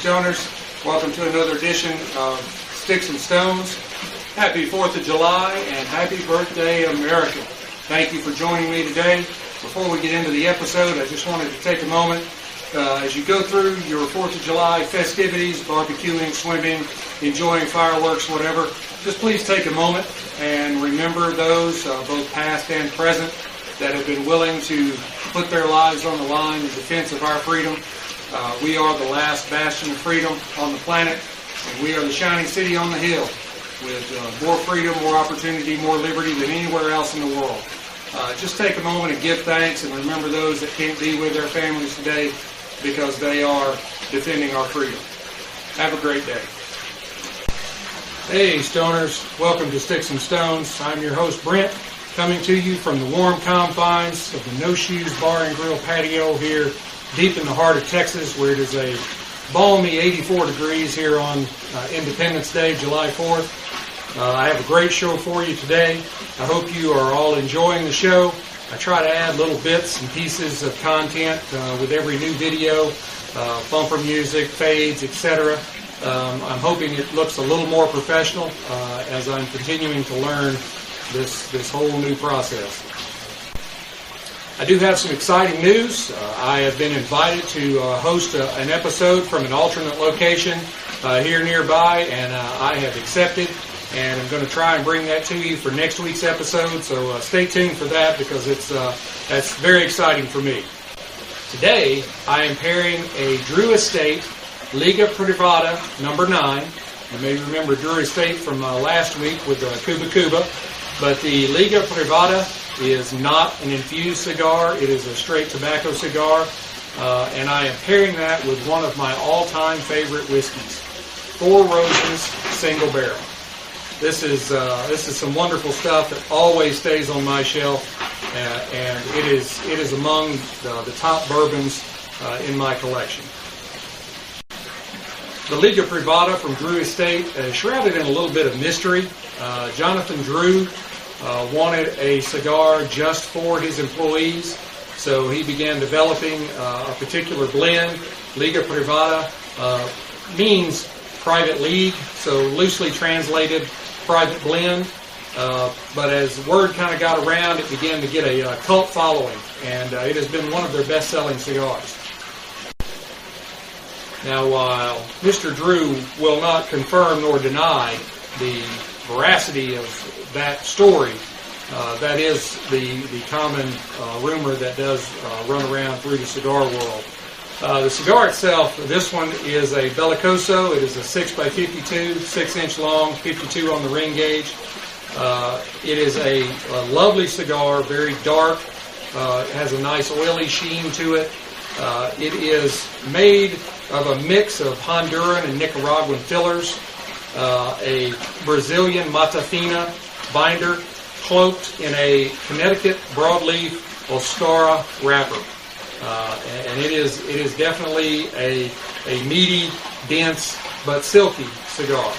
Stoners. Welcome to another edition of Sticks-n-Stonez. Happy 4th of July and happy birthday, America. Thank you for joining me today. Before we get into the episode, I just wanted to take a moment as you go through your 4th of July festivities, barbecuing, swimming, enjoying fireworks, whatever. Just please take a moment and remember those, both past and present, that have been willing to put their lives on the line in defense of our freedom. We are the last bastion of freedom on the planet, and we are the shining city on the hill with more freedom, more opportunity, more liberty than anywhere else in the world. Just take a moment and give thanks and remember those that can't be with their families today because they are defending our freedom. Have a great day. Hey Stoners, welcome to Sticks-n-Stonez. I'm your host Brent, coming to you from the warm confines of the No Shoes Bar and Grill patio here deep in the heart of Texas, where it is a balmy 84 degrees here on Independence Day, July 4th. I have a great show for you today. I hope you are all enjoying the show. I try to add little bits and pieces of content with every new video, bumper music, fades, etc. I'm hoping it looks a little more professional as I'm continuing to learn this whole new process. I do have some exciting news. I have been invited to host an episode from an alternate location here nearby, and I have accepted, and I'm going to try and bring that to you for next week's episode, so stay tuned for that because that's very exciting for me. Today, I am pairing a Drew Estate Liga Privada number 9. You may remember Drew Estate from last week with Cuba. But the Liga Privada is not an infused cigar. It is a straight tobacco cigar. And I am pairing that with one of my all-time favorite whiskeys, Four Roses Single Barrel. This is some wonderful stuff that always stays on my shelf, and it is among the top bourbons in my collection. The Liga Privada from Drew Estate is shrouded in a little bit of mystery. Jonathan Drew wanted a cigar just for his employees, so he began developing a particular blend. Liga Privada means private league, so loosely translated private blend. But as word kind of got around, it began to get a cult following, and it has been one of their best-selling cigars. Now, while Mr. Drew will not confirm nor deny the veracity of that story, that is the common rumor that does run around through the cigar world. The cigar itself, this one is a Bellicoso. It is a 6x52, 6-inch long, 52 on the ring gauge. It is a lovely cigar, very dark. It has a nice oily sheen to it. It is made of a mix of Honduran and Nicaraguan fillers, a Brazilian Matafina binder, cloaked in a Connecticut broadleaf Oscara wrapper. And it is definitely a meaty, dense, but silky cigar.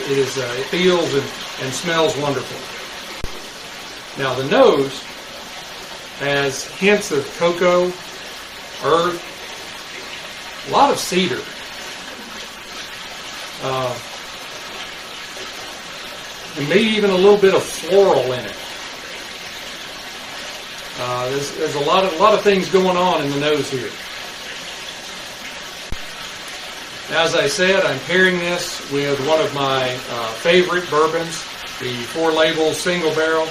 It feels and smells wonderful. Now the nose has hints of cocoa, earth, a lot of cedar. And maybe even a little bit of floral in it. There's a lot of things going on in the nose here. As I said, I'm pairing this with one of my favorite bourbons, the Four Labels Single Barrel.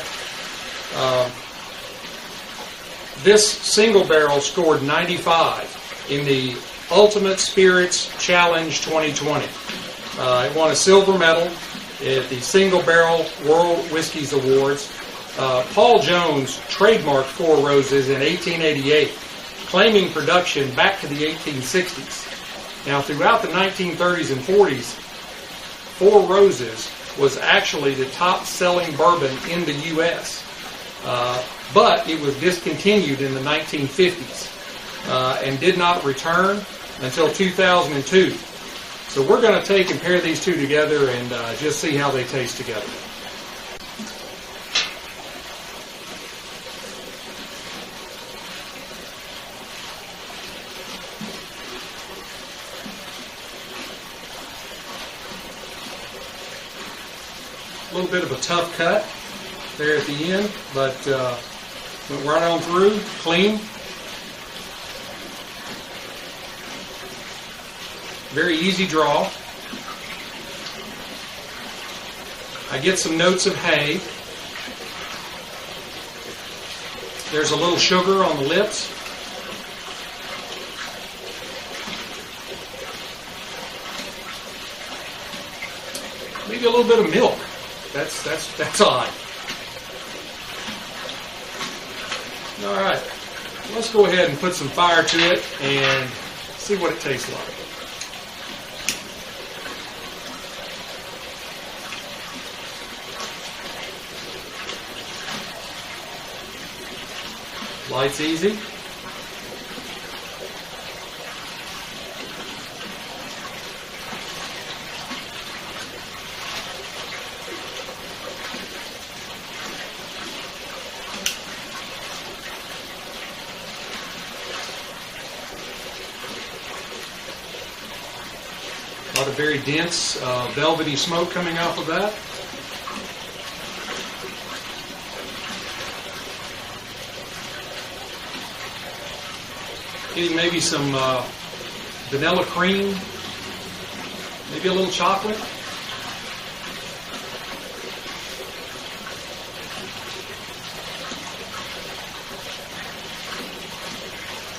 This single barrel scored 95 in the Ultimate Spirits Challenge 2020. It won a silver medal at the Single Barrel World Whiskies Awards. Paul Jones trademarked Four Roses in 1888, claiming production back to the 1860s. Now, throughout the 1930s and 40s, Four Roses was actually the top-selling bourbon in the U.S., but it was discontinued in the 1950s and did not return until 2002. So we're going to take and pair these two together and just see how they taste together. A little bit of a tough cut there at the end, but went right on through, clean. Very easy draw. I get some notes of hay. There's a little sugar on the lips. Maybe a little bit of milk. That's odd. All right, let's go ahead and put some fire to it and see what it tastes like. Light's easy. A lot of very dense, velvety smoke coming off of that. Getting maybe some vanilla cream, maybe a little chocolate.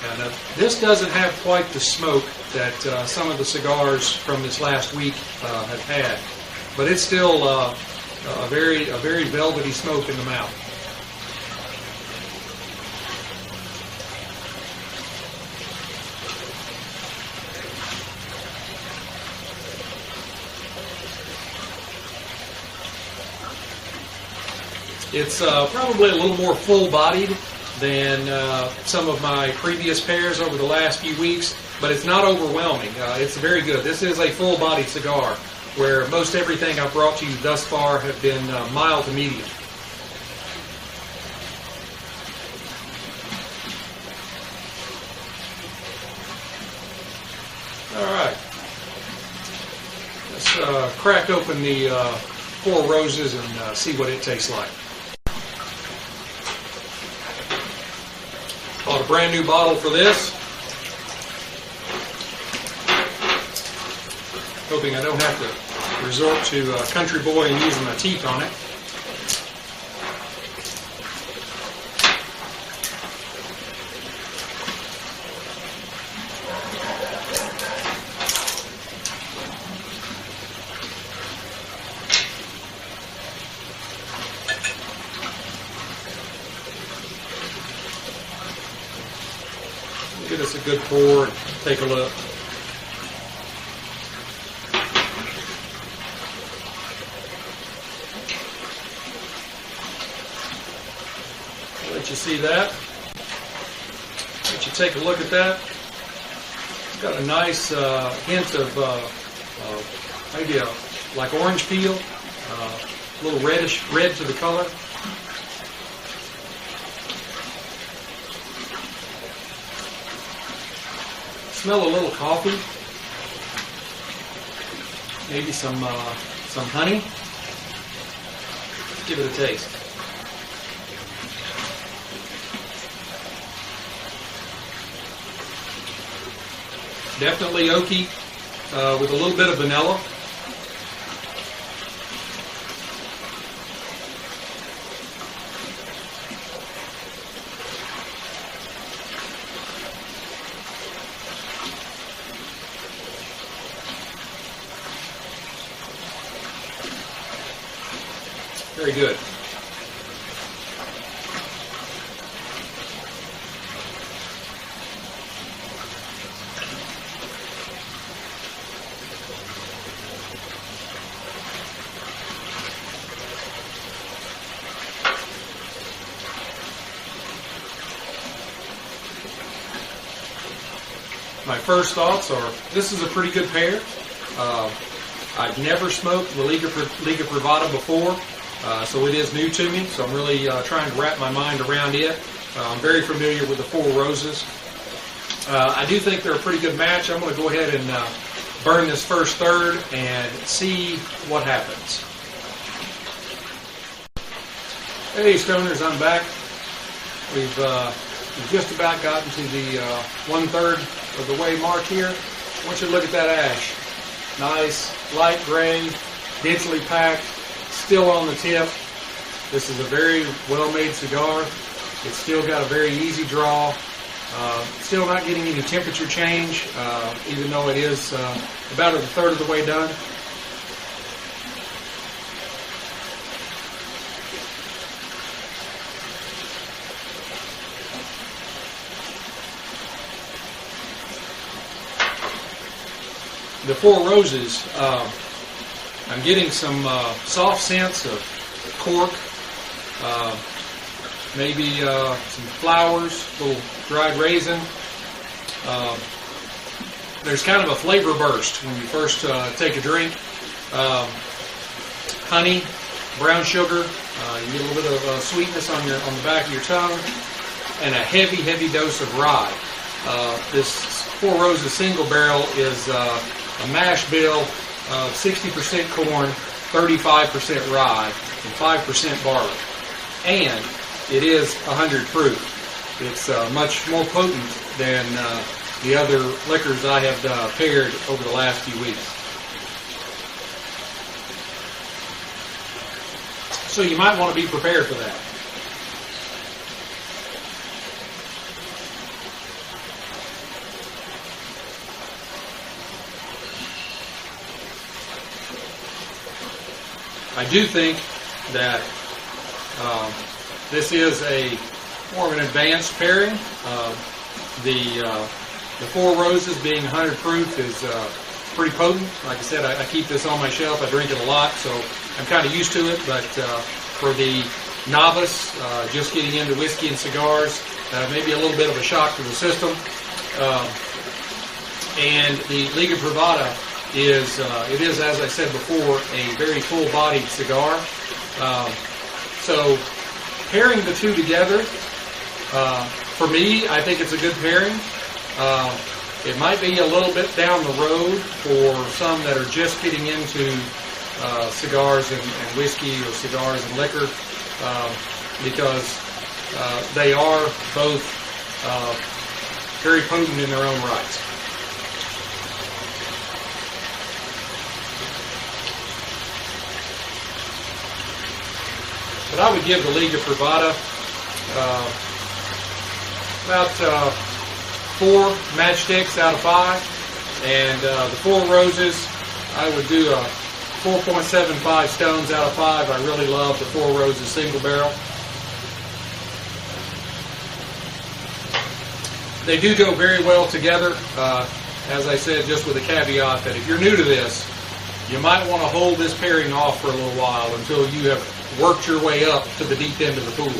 And this doesn't have quite the smoke that some of the cigars from this last week have had, but it's still a very velvety smoke in the mouth. It's probably a little more full-bodied than some of my previous pairs over the last few weeks, but it's not overwhelming. It's very good. This is a full-bodied cigar, where most everything I've brought to you thus far have been mild to medium. All right. Let's crack open the Four Roses and see what it tastes like. Bought a brand new bottle for this. Hoping I don't have to resort to Country Boy and using my teeth on it. Give us a good pour and take a look. I'll let you see that. Let you take a look at that. It's got a nice hint of maybe like orange peel, a little reddish red to the color. Smell a little coffee, maybe some honey. Let's give it a taste. Definitely oaky with a little bit of vanilla. Very good. My first thoughts are, this is a pretty good pair. I've never smoked the Liga Privada before. So it is new to me, so I'm really trying to wrap my mind around it. I'm very familiar with the Four Roses. I do think they're a pretty good match. I'm going to go ahead and burn this first third and see what happens. Hey Stoners, I'm back. We've just about gotten to the 1/3 of the way mark here. I want you to look at that ash. Nice, light gray, densely packed, still on the tip. This is a very well-made cigar. It's still got a very easy draw. Still not getting any temperature change, even though it is about 1/3 of the way done. The Four Roses, I'm getting some soft scents of cork, maybe some flowers, a little dried raisin. There's kind of a flavor burst when you first take a drink. Honey, brown sugar, you get a little bit of sweetness on the back of your tongue, and a heavy, heavy dose of rye. This Four Roses single barrel is a mash bill of 60% corn, 35% rye, and 5% barley. And it is 100 proof. It's much more potent than the other liquors I have paired over the last few weeks. So you might want to be prepared for that. I do think that this is more of an advanced pairing. The Four Roses being 100 proof is pretty potent. Like I said, I keep this on my shelf. I drink it a lot, so I'm kind of used to it. But for the novice, just getting into whiskey and cigars, maybe a little bit of a shock to the system. And the Liga Privada is, as I said before, a very full-bodied cigar. So pairing the two together, for me, I think it's a good pairing. It might be a little bit down the road for some that are just getting into cigars and whiskey, or cigars and liquor, because they are both very potent in their own rights. But I would give the Liga Privada about 4 matchsticks out of 5, and the Four Roses, I would do a 4.75 stones out of 5. I really love the Four Roses single barrel. They do go very well together. As I said, just with a caveat that if you're new to this, you might want to hold this pairing off for a little while until you have worked your way up to the deep end of the pool.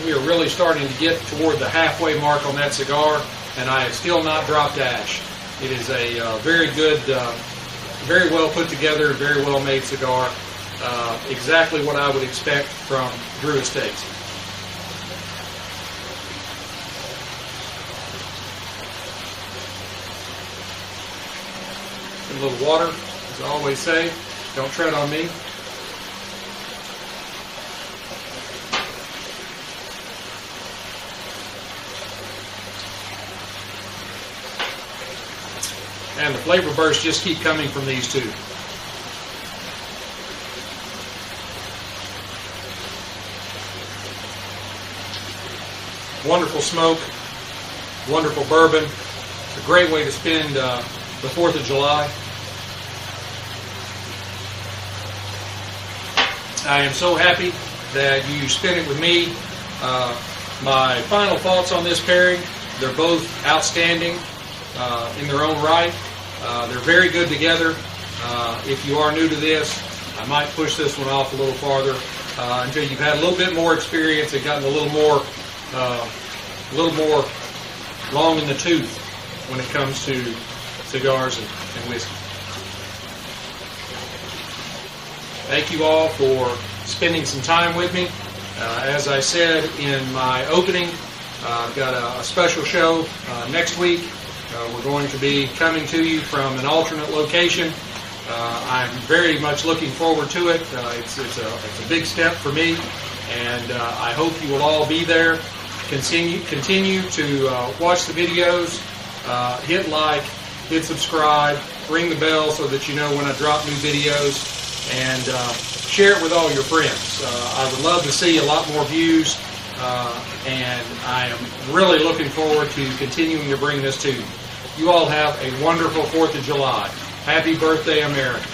We are really starting to get toward the halfway mark on that cigar, and I have still not dropped ash. It is a very good, very well put together, very well made cigar. Exactly what I would expect from Drew Estates. A little water, as I always say. Don't tread on me. And the flavor bursts just keep coming from these two. Wonderful smoke, wonderful bourbon. It's a great way to spend the 4th of July. I am so happy that you spent it with me. My final thoughts on this pairing, they're both outstanding in their own right. They're very good together. If you are new to this, I might push this one off a little farther until you've had a little bit more experience and gotten a little more long in the tooth when it comes to cigars and whiskey. Thank you all for spending some time with me. As I said in my opening, I've got a special show next week We're going to be coming to you from an alternate location. I'm very much looking forward to it. It's a big step for me, and I hope you will all be there. Continue to watch the videos, hit like, hit subscribe, ring the bell so that you know when I drop new videos, and share it with all your friends. I would love to see a lot more views, and I am really looking forward to continuing to bring this to you. You all have a wonderful 4th of July. Happy birthday, America.